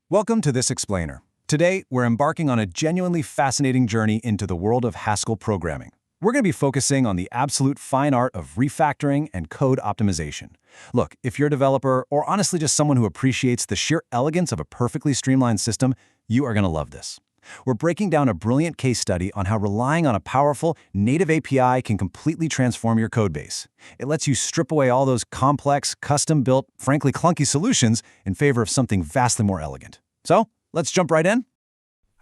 Welcome to this explainer. Today, we're embarking on a genuinely fascinating journey into the world of Haskell programming. We're going to be focusing on the absolute fine art of refactoring and code optimization. Look, if you're a developer or honestly just someone who appreciates the sheer elegance of a perfectly streamlined system, you are going to love this. We're breaking down a brilliant case study on how relying on a powerful native API can completely transform your codebase. It lets you strip away all those complex, custom-built, frankly clunky solutions in favor of something vastly more elegant. So, let's jump right in.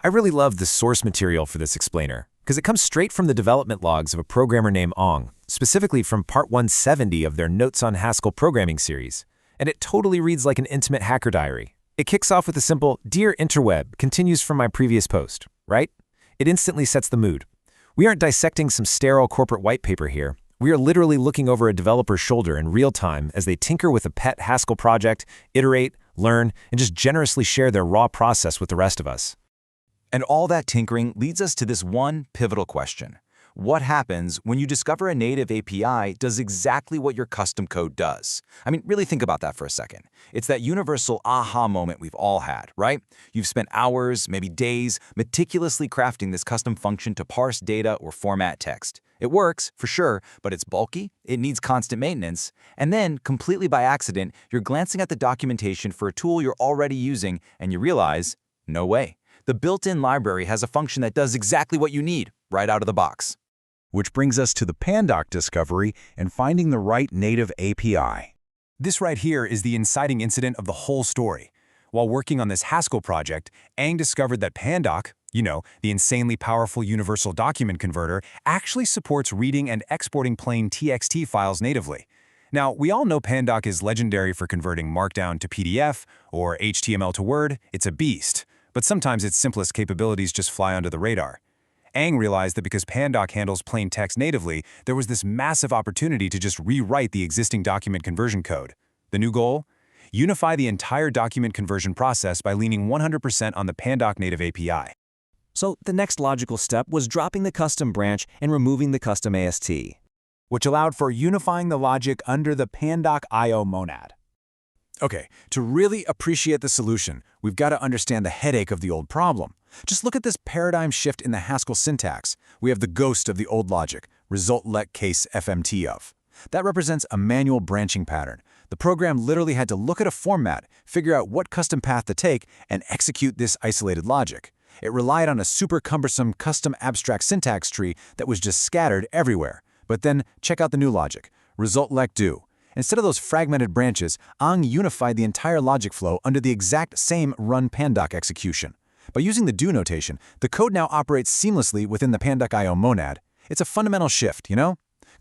I really love the source material for this explainer, because it comes straight from the development logs of a programmer named Ong, specifically from part 170 of their Notes-on-Haskell-Programming series. And it totally reads like an intimate hacker diary. It kicks off with a simple, "Dear interweb, continues from my previous post," right? It instantly sets the mood. We aren't dissecting some sterile corporate white paper here. We are literally looking over a developer's shoulder in real time as they tinker with a pet Haskell project, iterate, learn, and just generously share their raw process with the rest of us. And all that tinkering leads us to this one pivotal question. What happens when you discover a native API does exactly what your custom code does? I mean, really think about that for a second. It's that universal aha moment we've all had, right? You've spent hours, maybe days, meticulously crafting this custom function to parse data or format text. It works, for sure, but it's bulky, it needs constant maintenance, and then, completely by accident, you're glancing at the documentation for a tool you're already using, and you realize, no way. The built-in library has a function that does exactly what you need, right out of the box. Which brings us to the Pandoc discovery and finding the right native API. This right here is the inciting incident of the whole story. While working on this Haskell project, Ang discovered that Pandoc, the insanely powerful universal document converter, actually supports reading and exporting plain TXT files natively. Now, we all know Pandoc is legendary for converting Markdown to PDF or HTML to Word. It's a beast. But sometimes its simplest capabilities just fly under the radar. Ang realized that because Pandoc handles plain text natively, there was this massive opportunity to just rewrite the existing document conversion code. The new goal? Unify the entire document conversion process by leaning 100% on the Pandoc Native API. So the next logical step was dropping the custom branch and removing the custom AST, which allowed for unifying the logic under the Pandoc IO monad. Okay, to really appreciate the solution, we've got to understand the headache of the old problem. Just look at this paradigm shift in the Haskell syntax. We have the ghost of the old logic, result let case FMT of. That represents a manual branching pattern. The program literally had to look at a format, figure out what custom path to take, and execute this isolated logic. It relied on a super cumbersome custom abstract syntax tree that was just scattered everywhere. But then, check out the new logic, result let do. Instead of those fragmented branches, Ang unified the entire logic flow under the exact same run Pandoc execution. By using the do notation, the code now operates seamlessly within the Pandoc IO monad. It's a fundamental shift,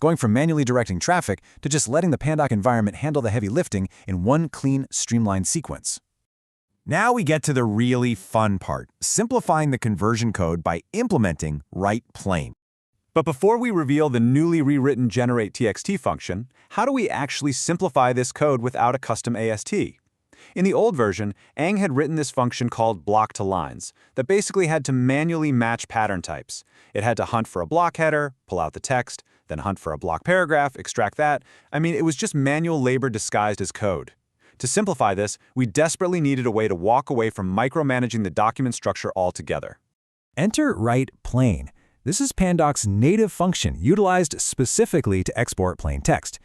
Going from manually directing traffic to just letting the Pandoc environment handle the heavy lifting in one clean, streamlined sequence. Now we get to the really fun part, simplifying the conversion code by implementing writePlain. But before we reveal the newly rewritten generate_txt function, how do we actually simplify this code without a custom AST? In the old version, Ang had written this function called block_to_lines that basically had to manually match pattern types. It had to hunt for a block header, pull out the text, then hunt for a block paragraph, extract that. It was just manual labor disguised as code. To simplify this, we desperately needed a way to walk away from micromanaging the document structure altogether. Enter writePlain. This is Pandoc's native function utilized specifically to export plain text.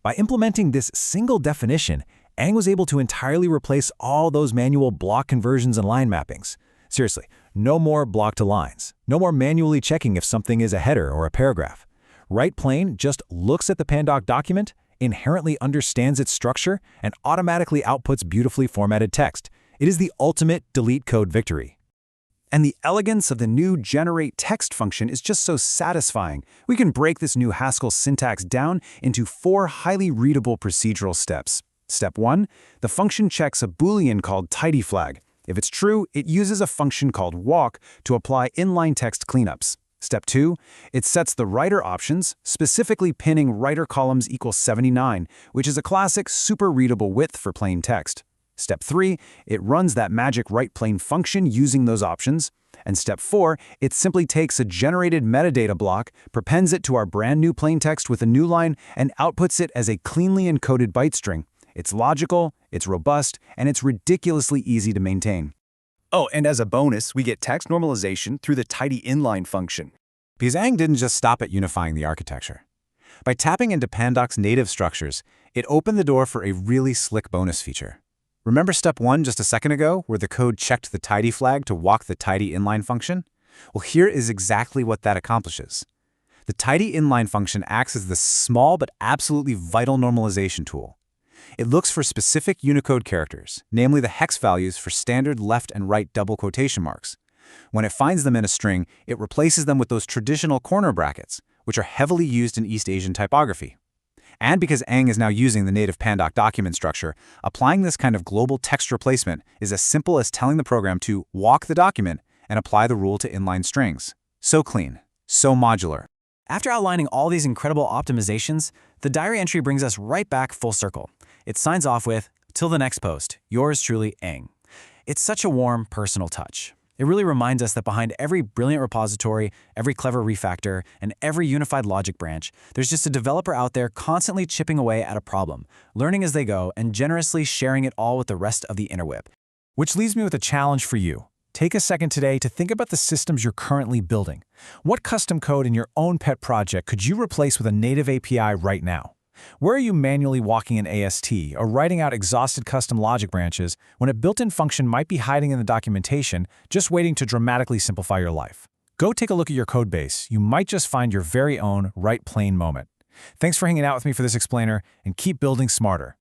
By implementing this single definition, Ang was able to entirely replace all those manual block conversions and line mappings. Seriously, no more block-to-lines. No more manually checking if something is a header or a paragraph. writePlain just looks at the Pandoc document, inherently understands its structure, and automatically outputs beautifully formatted text. It is the ultimate delete code victory. And the elegance of the new generate text function is just so satisfying. We can break this new Haskell syntax down into 4 highly readable procedural steps. Step 1, the function checks a Boolean called tidyFlag. If it's true, it uses a function called walk to apply inline text cleanups. Step 2, it sets the writer options, specifically pinning writer columns equals 79, which is a classic super readable width for plain text. Step 3, it runs that magic writePlain function using those options. And step 4, it simply takes a generated metadata block, prepends it to our brand new plain text with a new line, and outputs it as a cleanly encoded byte string. It's logical, it's robust, and it's ridiculously easy to maintain. Oh, and as a bonus, we get text normalization through the tidy inline function. Because Ang didn't just stop at unifying the architecture. By tapping into Pandoc's native structures, it opened the door for a really slick bonus feature. Remember step 1 just a second ago, where the code checked the tidy flag to walk the tidy inline function? Well, here is exactly what that accomplishes. The tidy inline function acts as the small but absolutely vital normalization tool. It looks for specific Unicode characters, namely the hex values for standard left and right double quotation marks. When it finds them in a string, it replaces them with those traditional corner brackets, which are heavily used in East Asian typography. And because Ang is now using the native Pandoc document structure, applying this kind of global text replacement is as simple as telling the program to walk the document and apply the rule to inline strings. So clean, so modular. After outlining all these incredible optimizations, the diary entry brings us right back full circle. It signs off with, "Till the next post, yours truly, Ang." It's such a warm, personal touch. It really reminds us that behind every brilliant repository, every clever refactor, and every unified logic branch, there's just a developer out there constantly chipping away at a problem, learning as they go, and generously sharing it all with the rest of the interweb. Which leaves me with a challenge for you. Take a second today to think about the systems you're currently building. What custom code in your own pet project could you replace with a native API right now? Where are you manually walking an AST or writing out exhausted custom logic branches when a built-in function might be hiding in the documentation, just waiting to dramatically simplify your life? Go take a look at your codebase. You might just find your very own writePlain moment. Thanks for hanging out with me for this explainer, and keep building smarter.